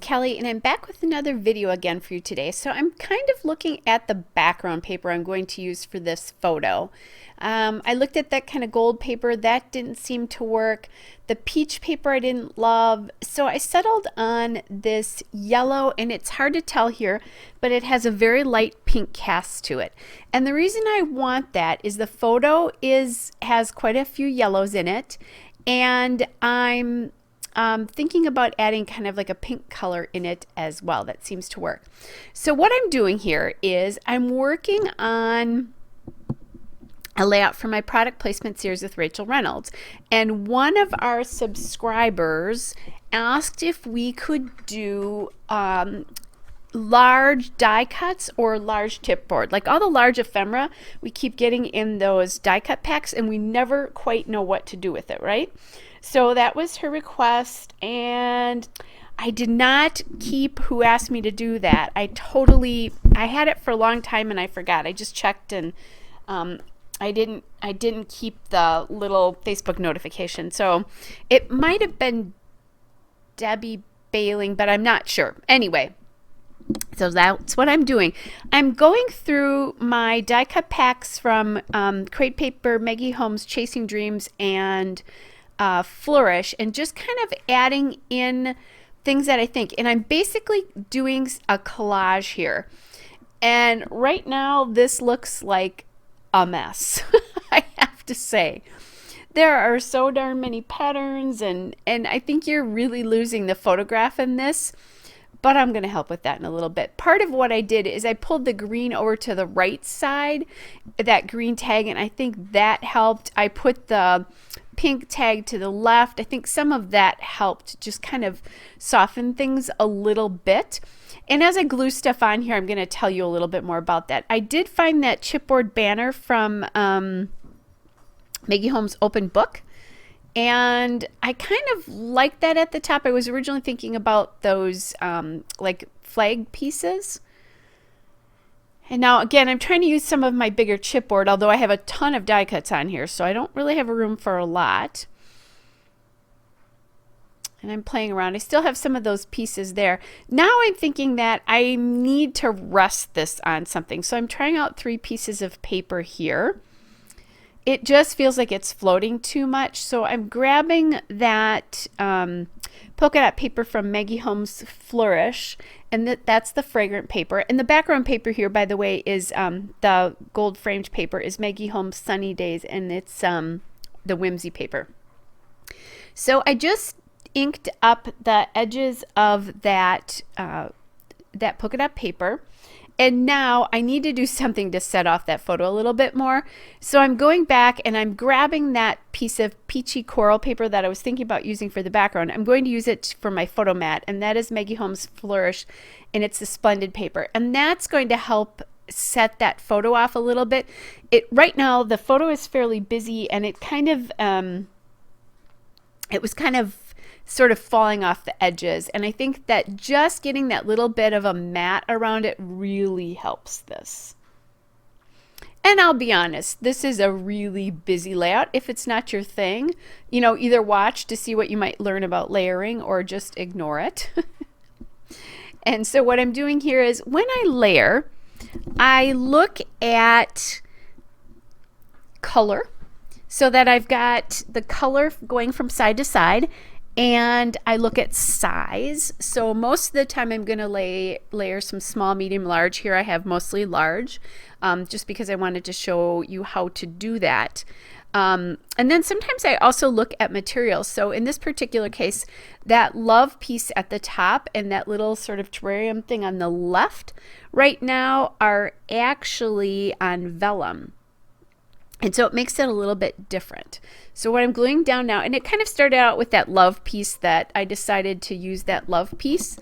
Kelly, and I'm back with another video again for you today. So I'm kind of looking at the background paper I'm going to use for this photo. I looked at that kind of gold paper. That didn't seem to work. The peach paper I didn't love. So I settled on this yellow, and it's hard to tell here, but it has a very light pink cast to it. And the reason I want that is the photo has quite a few yellows in it, and I'm thinking about adding kind of like a pink color in it as well. That seems to work. So what I'm doing here is I'm working on a layout for my product placement series with Rachel Reynolds. And one of our subscribers asked if we could do large die cuts or large chipboard. Like all the large ephemera we keep getting in those die cut packs, and we never quite know what to do with it, right? So that was her request, and I did not keep who asked me to do that. I had it for a long time and I forgot. I just checked, and I didn't keep the little Facebook notification. So it might have been Debbie Bailing, but I'm not sure. Anyway, so that's what I'm doing. I'm going through my die cut packs from Crate Paper, Maggie Holmes, Chasing Dreams, and Flourish, and just kind of adding in things that I think. And I'm basically doing a collage here. And right now this looks like a mess. I have to say. There are so darn many patterns, and I think you're really losing the photograph in this. But I'm going to help with that in a little bit. Part of what I did is I pulled the green over to the right side, that green tag, and I think that helped. I put the pink tag to the left. I think some of that helped just kind of soften things a little bit. And as I glue stuff on here, I'm going to tell you a little bit more about that. I did find that chipboard banner from Maggie Holmes' Open Book. And I kind of like that at the top. I was originally thinking about those like flag pieces. And now again, I'm trying to use some of my bigger chipboard, although I have a ton of die cuts on here, so I don't really have room for a lot. And I'm playing around. I still have some of those pieces there. Now I'm thinking that I need to rest this on something. So I'm trying out 3 pieces of paper here. It just feels like it's floating too much. So I'm grabbing that polka dot paper from Maggie Holmes Flourish, and that's the fragrant paper. And the background paper here, by the way, is the gold framed paper is Maggie Holmes Sunny Days, and it's the Whimsy paper. So I just inked up the edges of that polka dot paper. And now I need to do something to set off that photo a little bit more. So I'm going back and I'm grabbing that piece of peachy coral paper that I was thinking about using for the background. I'm going to use it for my photo mat, and that is Maggie Holmes Flourish, and it's a splendid paper. And that's going to help set that photo off a little bit. Right now the photo is fairly busy, and it kind of it was kind of sort of falling off the edges, and I think that just getting that little bit of a mat around it really helps this. And I'll be honest, this is a really busy layout. If it's not your thing, you know, either watch to see what you might learn about layering or just ignore it. And so what I'm doing here is when I layer, I look at color so that I've got the color going from side to side, and I look at size. So most of the time I'm going to layer some small, medium, large. Here I have mostly large, just because I wanted to show you how to do that. And then sometimes I also look at materials. So in this particular case, that love piece at the top and that little sort of terrarium thing on the left right now are actually on vellum. And so it makes it a little bit different. So what I'm gluing down now, and it kind of started out with that love piece that I decided to use that love piece.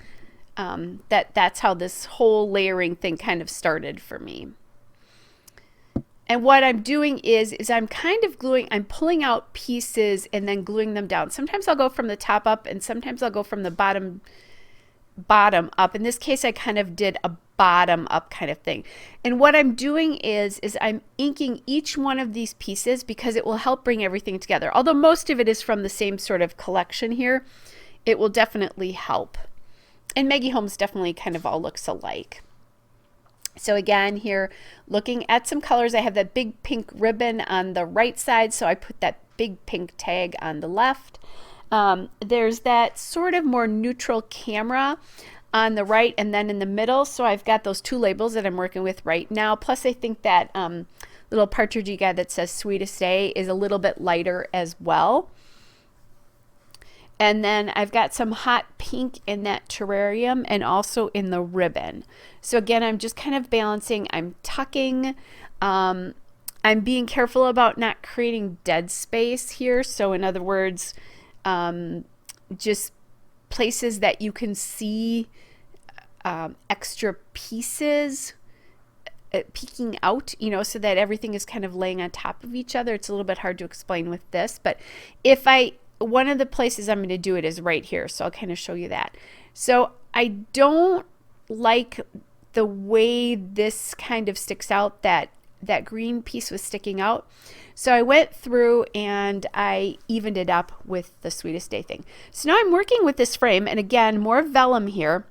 That's how this whole layering thing kind of started for me. And what I'm doing is I'm kind of gluing, I'm pulling out pieces and then gluing them down. Sometimes I'll go from the top up, and sometimes I'll go from the bottom up. In this case, I kind of did a bottom up kind of thing. And what I'm doing is I'm inking each one of these pieces because it will help bring everything together. Although most of it is from the same sort of collection here, it will definitely help. And Maggie Holmes definitely kind of all looks alike. So again, here looking at some colors, I have that big pink ribbon on the right side, so I put that big pink tag on the left. There's that sort of more neutral camera on the right and then in the middle, so I've got those two labels that I'm working with right now. Plus I think that little partridgey guy that says Sweetest Day is a little bit lighter as well. And then I've got some hot pink in that terrarium and also in the ribbon. So again, I'm just kind of balancing. I'm tucking. I'm being careful about not creating dead space here. So in other words, just places that you can see extra pieces peeking out, you know, so that everything is kind of laying on top of each other. It's a little bit hard to explain with this, but one of the places I'm going to do it is right here, so I'll kind of show you that. So I don't like the way this kind of sticks out, that green piece was sticking out. So I went through and I evened it up with the Sweetest Day thing. So now I'm working with this frame, and again, more vellum here.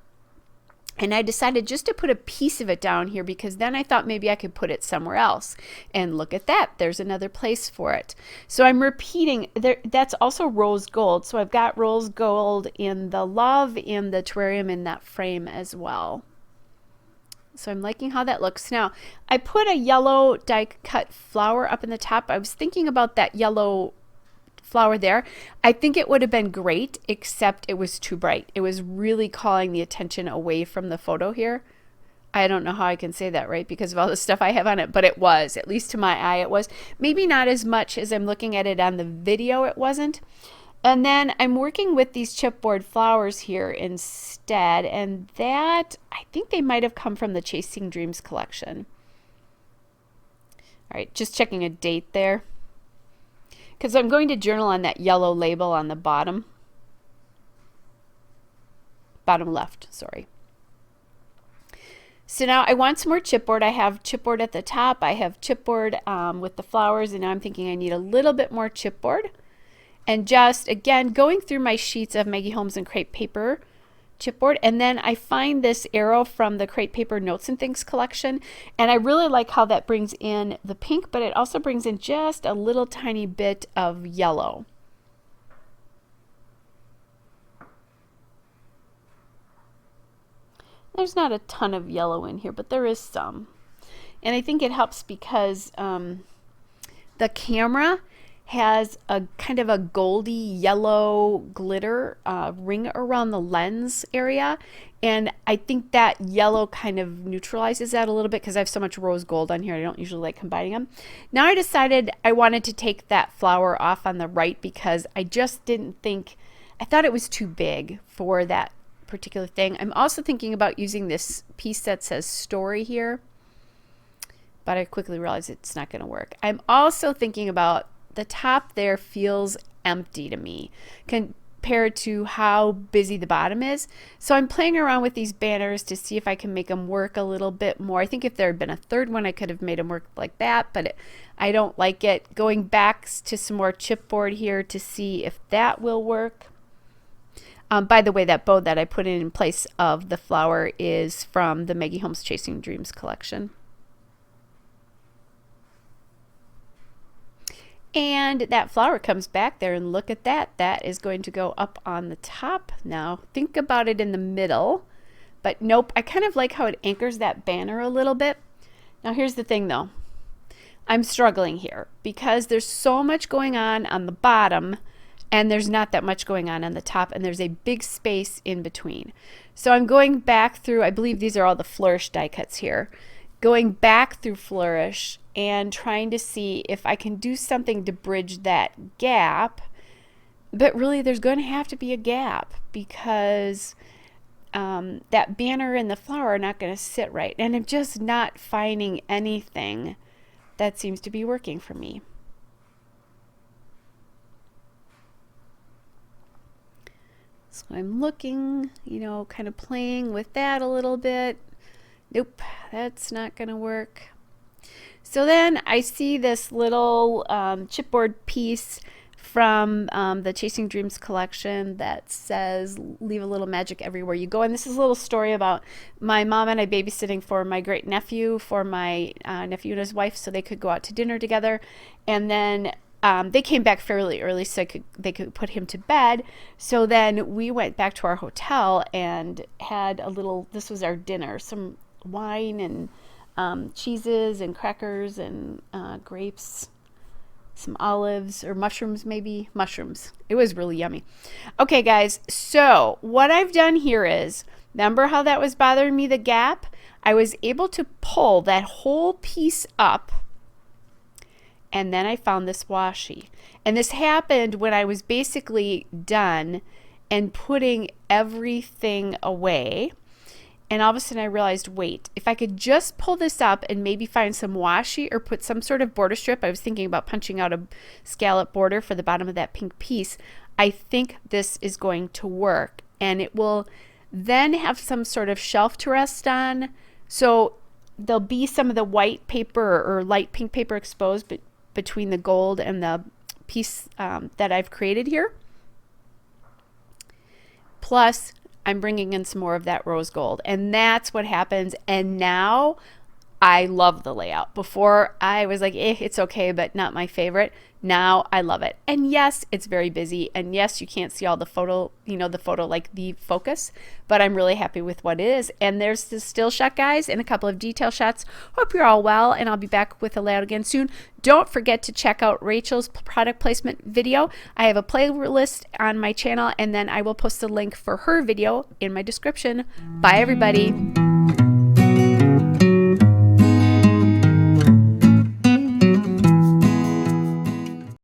And I decided just to put a piece of it down here because then I thought maybe I could put it somewhere else. And look at that, there's another place for it. So I'm repeating, that's also rose gold. So I've got rose gold in the love, in the terrarium, in that frame as well. So I'm liking how that looks. Now, I put a yellow die cut flower up in the top. I was thinking about that yellow flower there. I think it would have been great, except it was too bright. It was really calling the attention away from the photo here. I don't know how I can say that, right, because of all the stuff I have on it, but it was, at least to my eye, it was. Maybe not as much as I'm looking at it on the video, it wasn't. And then I'm working with these chipboard flowers here instead, and that, I think they might have come from the Chasing Dreams collection. All right, just checking a date there, because I'm going to journal on that yellow label on the bottom left, sorry. So now I want some more chipboard. I have chipboard at the top. I have chipboard with the flowers, and now I'm thinking I need a little bit more chipboard. And just, again, going through my sheets of Maggie Holmes and crepe paper chipboard, and then I find this arrow from the crepe paper Notes and Things collection, and I really like how that brings in the pink, but it also brings in just a little tiny bit of yellow. There's not a ton of yellow in here, but there is some, and I think it helps because the camera has a kind of a goldy yellow glitter ring around the lens area, and I think that yellow kind of neutralizes that a little bit because I have so much rose gold on here. I don't usually like combining them. Now I decided I wanted to take that flower off on the right because I just didn't think, I thought it was too big for that particular thing. I'm also thinking about using this piece that says story here, but I quickly realized it's not going to work. I'm also thinking about the top there feels empty to me compared to how busy the bottom is. So I'm playing around with these banners to see if I can make them work a little bit more. I think if there had been a third one, I could have made them work like that, but I don't like it. Going back to some more chipboard here to see if that will work. By the way, that bow that I put in place of the flower is from the Maggie Holmes Chasing Dreams collection. And that flower comes back there, and look at that. That is going to go up on the top. Now think about it in the middle, but nope, I kind of like how it anchors that banner a little bit. Now here's the thing though. I'm struggling here because there's so much going on the bottom, and there's not that much going on the top, and there's a big space in between. So I'm going back through, I believe these are all the Flourish die cuts here, going back through Flourish and trying to see if I can do something to bridge that gap. But really there's going to have to be a gap because that banner and the flower are not going to sit right, and I'm just not finding anything that seems to be working for me. So I'm looking, you know, kind of playing with that a little bit. Nope, that's not going to work. So then I see this little chipboard piece from the Chasing Dreams collection that says leave a little magic everywhere you go. And this is a little story about my mom and I babysitting for my great nephew, for my nephew and his wife, so they could go out to dinner together. And then they came back fairly early so they could put him to bed. So then we went back to our hotel and had a little, this was our dinner, some wine and cheeses and crackers and grapes, some olives or mushrooms, maybe mushrooms. It was really yummy. Okay, guys, so what I've done here is, remember how that was bothering me, the gap? I was able to pull that whole piece up, and then I found this washi. And this happened when I was basically done and putting everything away. And all of a sudden I realized, wait, if I could just pull this up and maybe find some washi or put some sort of border strip. I was thinking about punching out a scallop border for the bottom of that pink piece. I think this is going to work. And it will then have some sort of shelf to rest on. So there'll be some of the white paper or light pink paper exposed between the gold and the piece that I've created here. Plus, I'm bringing in some more of that rose gold, and that's what happens. And now I love the layout. Before I was like, it's okay, but not my favorite. Now I love it. And yes, it's very busy. And yes, you can't see all the photo, the photo like the focus, but I'm really happy with what it is. And there's the still shot, guys, and a couple of detail shots. Hope you're all well, and I'll be back with a layout again soon. Don't forget to check out Rachel's product placement video. I have a playlist on my channel, and then I will post a link for her video in my description. Bye, everybody.